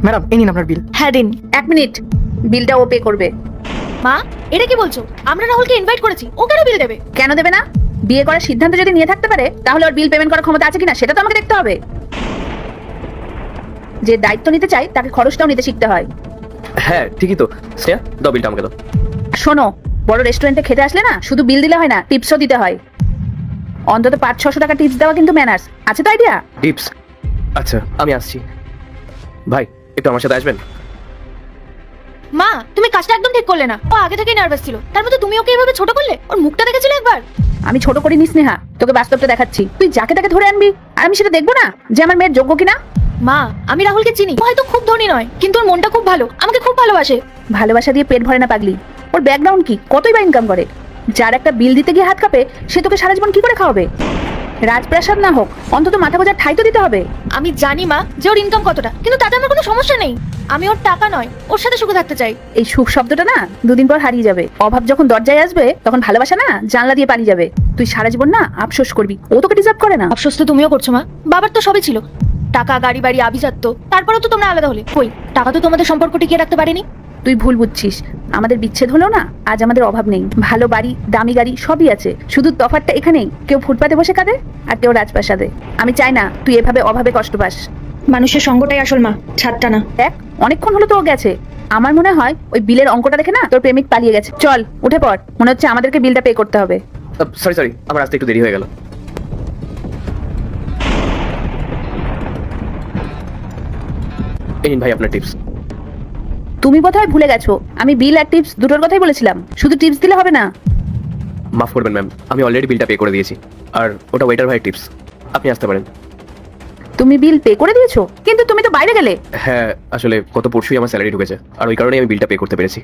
Madam এই নিন আপনার বিল। হ্যাঁ দিন। 1 মিনিট, বিলটা ও পে করবে। মা, এটা কি বলছো? আমরা রাহুলকে ইনভাইট করেছি, ও কেন বিল দেবে? কেন দেবে না? বিয়ে করার সিদ্ধান্ত যদি নিয়ে থাকতে পারে তাহলে ওর বিল পেমেন্ট করার ক্ষমতা আছে কিনা সেটা তো আমাকে দেখতে হবে। যে দায়িত্ব নিতে চায় তাকে খরচটাও নিতে শিখতে হয়। হ্যাঁ ঠিকই তো। স্নেহা দাও বিলটা আমাকে দাও। শোনো, বড় রেস্টুরেন্টে খেতে আসলে না শুধু বিল দিলে হয় না, টিপসও দিতে হয়। অন্তত 500-600 টাকা টিপস দেওয়া কিন্তু ম্যানার্স। আছে তো আইডিয়া? টিপস? আচ্ছা আমি আসছি। ভাই একটু আমার সাথে আসবেন? মা, তুমি কাজটা একদম ঠিক করলে না। ও আগে থেকেই নার্ভাস ছিল, তার মধ্যে তুমি ওকে এভাবে ছোট করলে। ওর মুখটা দেখেছিলে একবার? আমি ছোট করিনি স্নেহা, তোকে বাস্তবটা দেখাচ্ছি। তুই যাকে তাকে ধরে আনবি আর আমি সেটা দেখবো না যে আমার মেয়ের যোগ্য কিনা? মা, আমি রাহুলকে চিনি। ও হয়তো খুব ধনী নয়, কিন্তু ওর মনটা খুব ভালো, আমাকে খুব ভালোবাসে। ভালোবাসা দিয়ে পেট ভরে না পাগলি। ওর ব্যাকগ্রাউন্ড কি, কতই বা ইনকাম করে? যার একটা বিল দিতে গিয়ে হাত কাঁপে সে তোকে সারা জীবন কি করে খাওয়াবে? রাজপ্রাসাদ না হোক, অন্তত মাথা গোজার ঠাই তো দিতে হবে। আমি জানি মা যে ওর ইনকাম কতটা, কিন্তু তাতে আমার কোনো সমস্যা নেই। আমি ওর টাকা নয়, ওর সাথে সুখে থাকতে চাই। এই সুখ শব্দটা না 2 দিন পর হারিয়ে যাবে। অভাব যখন দরজায় আসবে তখন ভালোবাসা না জানলা দিয়ে পালিয়ে যাবে। তুই সারা জীবন না আফসোস করবি। ও তোকে ডিজার্ভ করে না। আফসোস তো তুমিও করছো মা। বাবার তো সবই ছিল, টাকা, গাড়ি, বাড়ি, আভিজাত্য। তারপরেও তো তোমরা আলাদা হলে। কই, টাকা তো তোমাদের সম্পর্ক টিকিয়ে রাখতে পারেনি। তুই ভুল বুঝছিস। আমাদের বিচ্ছেদ হলো না, আজ আমাদের অভাব নেই। ভালো বাড়ি, দামি গাড়ি সবই আছে। শুধু তফাৎটা এখানেই, কেউ ফুটপাতে বসে কাঁদে আর কেউ রাজপ্রাসাদে। আমি চাই না তুই এভাবে অভাবে কষ্ট পাস। মানুষের সঙ্গটাই আসল মা, ছাদটা না। দেখ, অনেকক্ষণ হলো তো ও গেছে। আমার মনে হয় ওই বিলের অঙ্কটা দেখে না তোর প্রেমিক পালিয়ে গেছে। চল উঠে পড়, মনে হচ্ছে আমাদেরকে বিলটা পে করতে হবে। সরি আমার আসতে একটু দেরি হয়ে গেল। এই নিন ভাই আপনার টিপস। তুমি বোধহয় ভুলে গেছো, আমি বিল আর টিপস দুটোর কথাই বলেছিলাম। শুধু টিপস দিলে হবে না। মাফ করবেন ম্যাম, আমি অলরেডি বিলটা পে করে দিয়েছি। আর ওটা ওয়েটার ভাই টিপস। আপনি আসতে পারেন। তুমি বিল পে করে দিয়েছো, কিন্তু তুমি তো বাইরে গেলে। হ্যাঁ আসলে গত পরশুই আমার স্যালারি ঢুকেছে, আর ওই কারণেই আমি বিলটা পে করতে পেরেছি।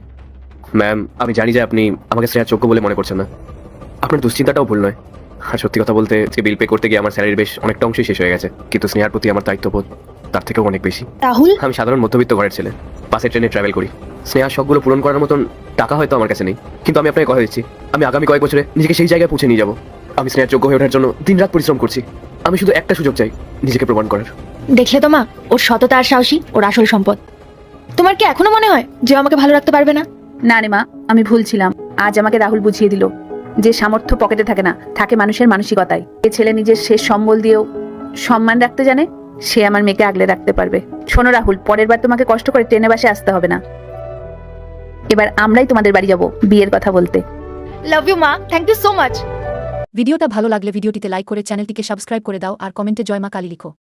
ম্যাম আমি জানি যে আপনি আমাকে স্নেহার যোগ্য বলে মনে করছেন না। আপনার দুশ্চিন্তাটাও ভুল নয়। আর সত্যি কথা বলতে যে বিল পে করতে গিয়ে আমার স্যালারির বেশ অনেকটা অংশই শেষ হয়ে গেছে, কিন্তু স্নেহার প্রতি আমার দায়িত্ববোধ তার থেকেও অনেক বেশি। রাহুল, আমি সাধারণ মধ্যবিত্ত ঘরের ছেলে, বাসে ট্রেনে ট্রাভেল করি। স্নেহার শখগুলো পূরণ করার মতন টাকা হয়তো আমার কাছে নেই, কিন্তু আমি আপনাকে কথা দিচ্ছি আমি আগামী কয়েক বছরে নিজেকে সেই জায়গায় পৌঁছে নিয়ে যাবো। আমি স্নেহার যোগ্য হয়ে ওঠার জন্য দিনরাত পরিশ্রম করছি। আমি শুধু একটা সুযোগ চাই, নিজেকে প্রমাণ করার। দেখলে তো মা, ওর সততা আর সাহসী ওর আসল সম্পদ। তোমার কি এখনো মনে হয় যে ও আমাকে ভালো রাখতে পারবে না? না রে মা, আমি ভুল ছিলাম। আজ আমাকে রাহুল বুঝিয়ে দিল যে সামর্থ্য পকেটে থাকে না, থাকে মানুষের মানসিকতায়। যে ছেলে নিজের শেষ সম্বল দিয়েও সম্মান রাখতে জানে, সে আমার মেয়েকে আগলে রাখতে পারবে। শোনো রাহুল, পরের বার তোমাকে কষ্ট করে ট্রেনে বাসে আসতে হবে না। এবার আমরাই তোমাদের বাড়ি যাব বিয়ের কথা বলতে। লাভ ইউ মা, থ্যাংক ইউ সো মাচ। ভিডিওটা ভালো লাগলে ভিডিওটিতে লাইক করে চ্যানেলটিকে সাবস্ক্রাইব করে দাও আর কমেন্টে জয় মা কালী লিখো।